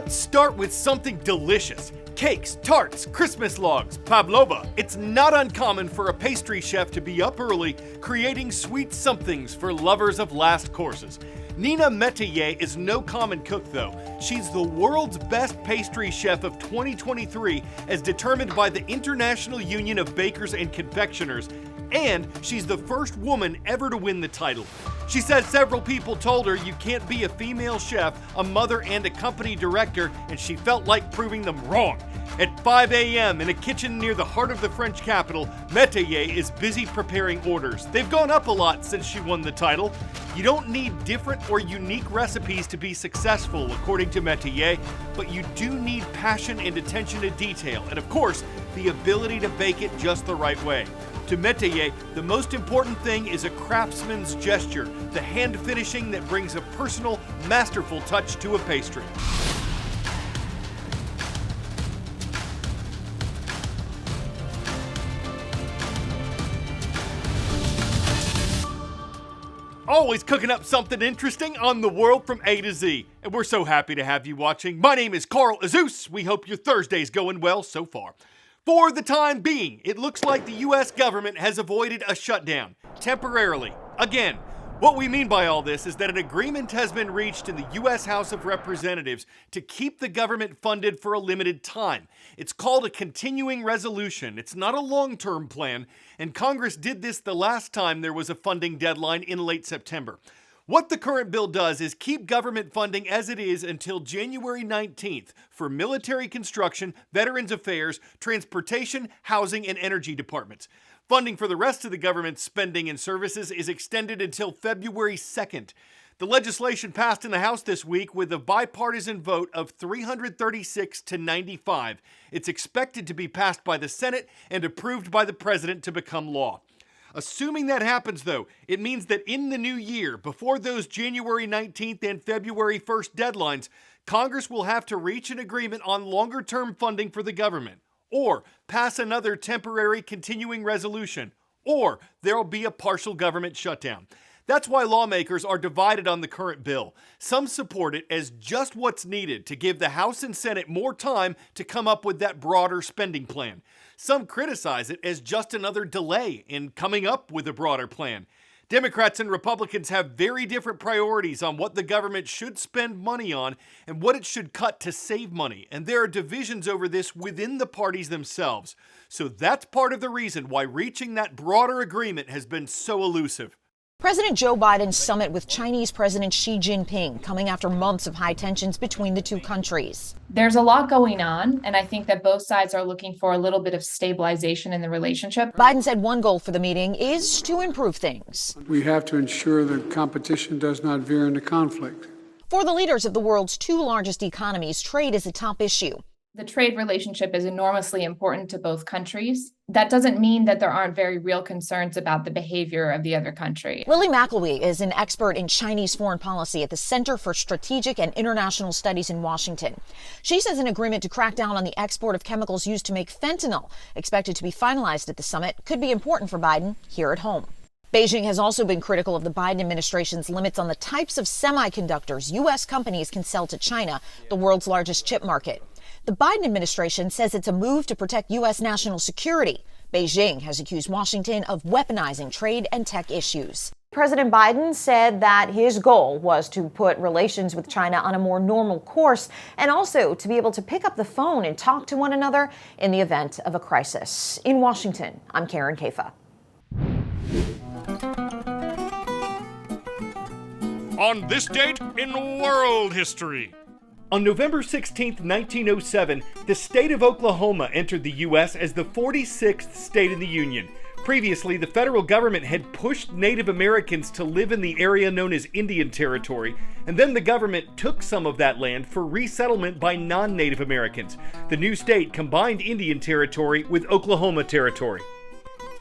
Let's start with something delicious. Cakes, tarts, Christmas logs, pavlova. It's not uncommon for a pastry chef to be up early creating sweet somethings for lovers of last courses. Nina Metier is no common cook though. She's the world's best pastry chef of 2023 as determined by the International Union of Bakers and Confectioners, and she's the first woman ever to win the title. She says several people told her you can't be a female chef, a mother, and a company director, and she felt like proving them wrong. At 5 a.m. in a kitchen near the heart of the French capital, Metier is busy preparing orders. They've gone up a lot since she won the title. You don't need different or unique recipes to be successful, according to Metier, but you do need passion and attention to detail, and of course, the ability to bake it just the right way. To Metier, the most important thing is a craftsman's gesture, the hand finishing that brings a personal, masterful touch to a pastry. Always cooking up something interesting on the world from A to Z. And we're so happy to have you watching. My name is Carl Azus. We hope your Thursday's going well so far. For the time being, it looks like the U.S. government has avoided a shutdown, temporarily. Again, what we mean by all this is that an agreement has been reached in the U.S. House of Representatives to keep the government funded for a limited time. It's called a continuing resolution. It's not a long-term plan, and Congress did this the last time there was a funding deadline in late September. What the current bill does is keep government funding as it is until January 19th for military construction, veterans affairs, transportation, housing, and energy departments. Funding for the rest of the government's spending and services is extended until February 2nd. The legislation passed in the House this week with a bipartisan vote of 336 to 95. It's expected to be passed by the Senate and approved by the President to become law. Assuming that happens, though, it means that in the new year, before those January 19th and February 1st deadlines, Congress will have to reach an agreement on longer-term funding for the government, or pass another temporary continuing resolution, or there'll be a partial government shutdown. That's why lawmakers are divided on the current bill. Some support it as just what's needed to give the House and Senate more time to come up with that broader spending plan. Some criticize it as just another delay in coming up with a broader plan. Democrats and Republicans have very different priorities on what the government should spend money on and what it should cut to save money, and there are divisions over this within the parties themselves. So that's part of the reason why reaching that broader agreement has been so elusive. President Joe Biden's summit with Chinese President Xi Jinping coming after months of high tensions between the two countries. There's a lot going on, and I think that both sides are looking for a little bit of stabilization in the relationship. Biden said one goal for the meeting is to improve things. We have to ensure that competition does not veer into conflict. For the leaders of the world's two largest economies, trade is a top issue. The trade relationship is enormously important to both countries. That doesn't mean that there aren't very real concerns about the behavior of the other country. Lily McElwee is an expert in Chinese foreign policy at the Center for Strategic and International Studies in Washington. She says an agreement to crack down on the export of chemicals used to make fentanyl, expected to be finalized at the summit, could be important for Biden here at home. Beijing has also been critical of the Biden administration's limits on the types of semiconductors U.S. companies can sell to China, the world's largest chip market. The Biden administration says it's a move to protect U.S. national security. Beijing has accused Washington of weaponizing trade and tech issues. President Biden said that his goal was to put relations with China on a more normal course and also to be able to pick up the phone and talk to one another in the event of a crisis. In Washington, I'm Karen Kafa. On this date in world history. On November 16, 1907, the state of Oklahoma entered the U.S. as the 46th state in the Union. Previously, the federal government had pushed Native Americans to live in the area known as Indian Territory, and then the government took some of that land for resettlement by non-Native Americans. The new state combined Indian Territory with Oklahoma Territory.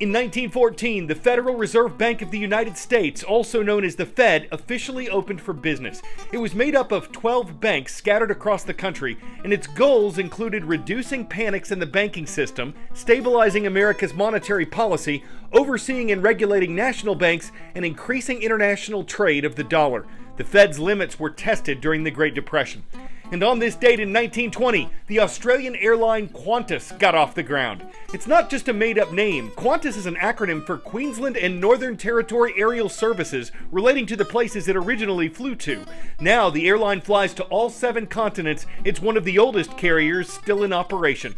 In 1914, the Federal Reserve Bank of the United States, also known as the Fed, officially opened for business. It was made up of 12 banks scattered across the country, and its goals included reducing panics in the banking system, stabilizing America's monetary policy, overseeing and regulating national banks, and increasing international trade of the dollar. The Fed's limits were tested during the Great Depression. And on this date in 1920, the Australian airline Qantas got off the ground. It's not just a made-up name. Qantas is an acronym for Queensland and Northern Territory Aerial Services, relating to the places it originally flew to. Now, the airline flies to all 7 continents. It's one of the oldest carriers still in operation.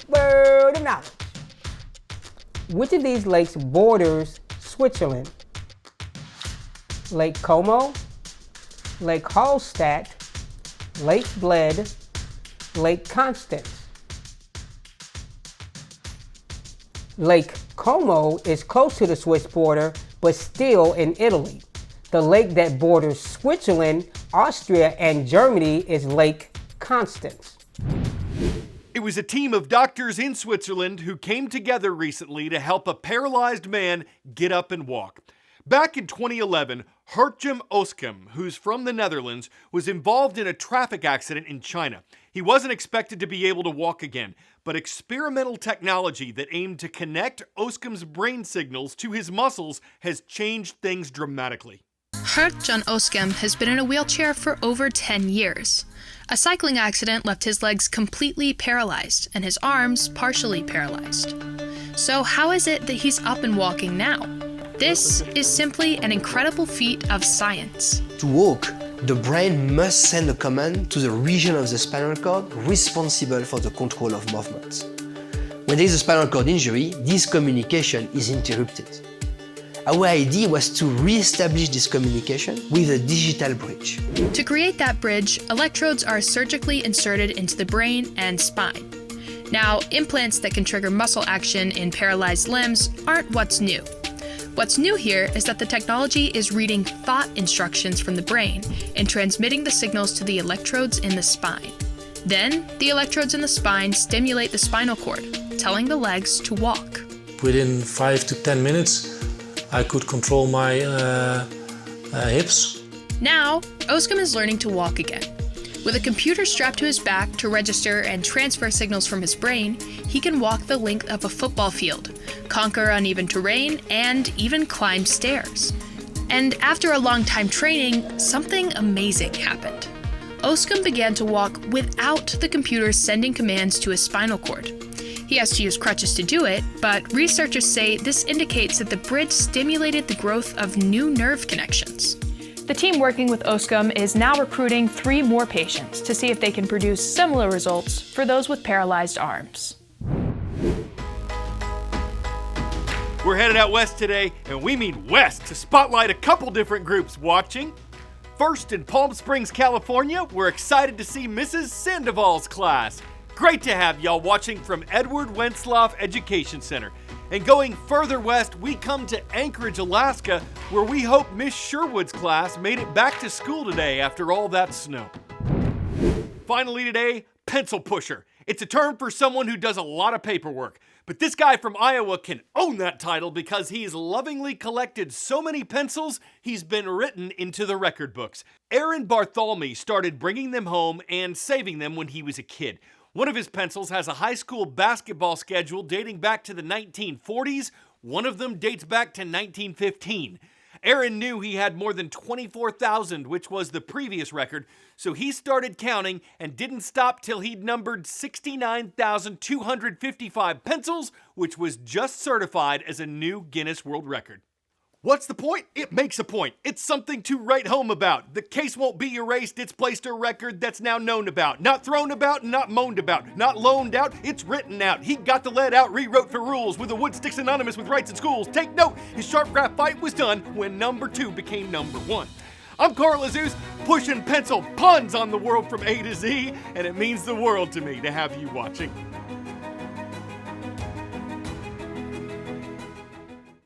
Word of knowledge. Which of these lakes borders Switzerland? Lake Como, Lake Hallstatt, Lake Bled, Lake Constance. Lake Como is close to the Swiss border, but still in Italy. The lake that borders Switzerland, Austria, and Germany is Lake Constance. It was a team of doctors in Switzerland who came together recently to help a paralyzed man get up and walk. Back in 2011, Hertjem Oskum, who's from the Netherlands, was involved in a traffic accident in China. He wasn't expected to be able to walk again, but experimental technology that aimed to connect Oskum's brain signals to his muscles has changed things dramatically. Hertjem Oskum has been in a wheelchair for over 10 years. A cycling accident left his legs completely paralyzed and his arms partially paralyzed. So how is it that he's up and walking now? This is simply an incredible feat of science. To walk, the brain must send a command to the region of the spinal cord responsible for the control of movement. When there is a spinal cord injury, this communication is interrupted. Our idea was to re-establish this communication with a digital bridge. To create that bridge, electrodes are surgically inserted into the brain and spine. Now, implants that can trigger muscle action in paralyzed limbs aren't what's new. What's new here is that the technology is reading thought instructions from the brain and transmitting the signals to the electrodes in the spine. Then, the electrodes in the spine stimulate the spinal cord, telling the legs to walk. Within 5 to 10 minutes, I could control my hips. Now, Oskum is learning to walk again. With a computer strapped to his back to register and transfer signals from his brain, he can walk the length of a football field, conquer uneven terrain, and even climb stairs. And after a long time training, something amazing happened. Oskum began to walk without the computer sending commands to his spinal cord. He has to use crutches to do it, but researchers say this indicates that the bridge stimulated the growth of new nerve connections. The team working with Oskum is now recruiting 3 more patients to see if they can produce similar results for those with paralyzed arms. We're headed out west today, and we mean west, to spotlight a couple different groups watching. First, in Palm Springs, California, we're excited to see Mrs. Sandoval's class. Great to have y'all watching from Edward Wentzloff Education Center. And going further west, we come to Anchorage, Alaska, where we hope Miss Sherwood's class made it back to school today after all that snow. Finally today, pencil pusher. It's a term for someone who does a lot of paperwork. But this guy from Iowa can own that title because he's lovingly collected so many pencils, he's been written into the record books. Aaron Bartholme started bringing them home and saving them when he was a kid. One of his pencils has a high school basketball schedule dating back to the 1940s. One of them dates back to 1915. Aaron knew he had more than 24,000, which was the previous record, so he started counting and didn't stop till he'd numbered 69,255 pencils, which was just certified as a new Guinness World Record. What's the point? It makes a point. It's something to write home about. The case won't be erased. It's placed a record that's now known about. Not thrown about, not moaned about. Not loaned out, it's written out. He got the lead out, rewrote for rules with the wood sticks synonymous with rights in schools. Take note, his sharp graphite was done when number 2 became number 1. I'm Carl Azus, pushing pencil puns on the world from A to Z, and it means the world to me to have you watching.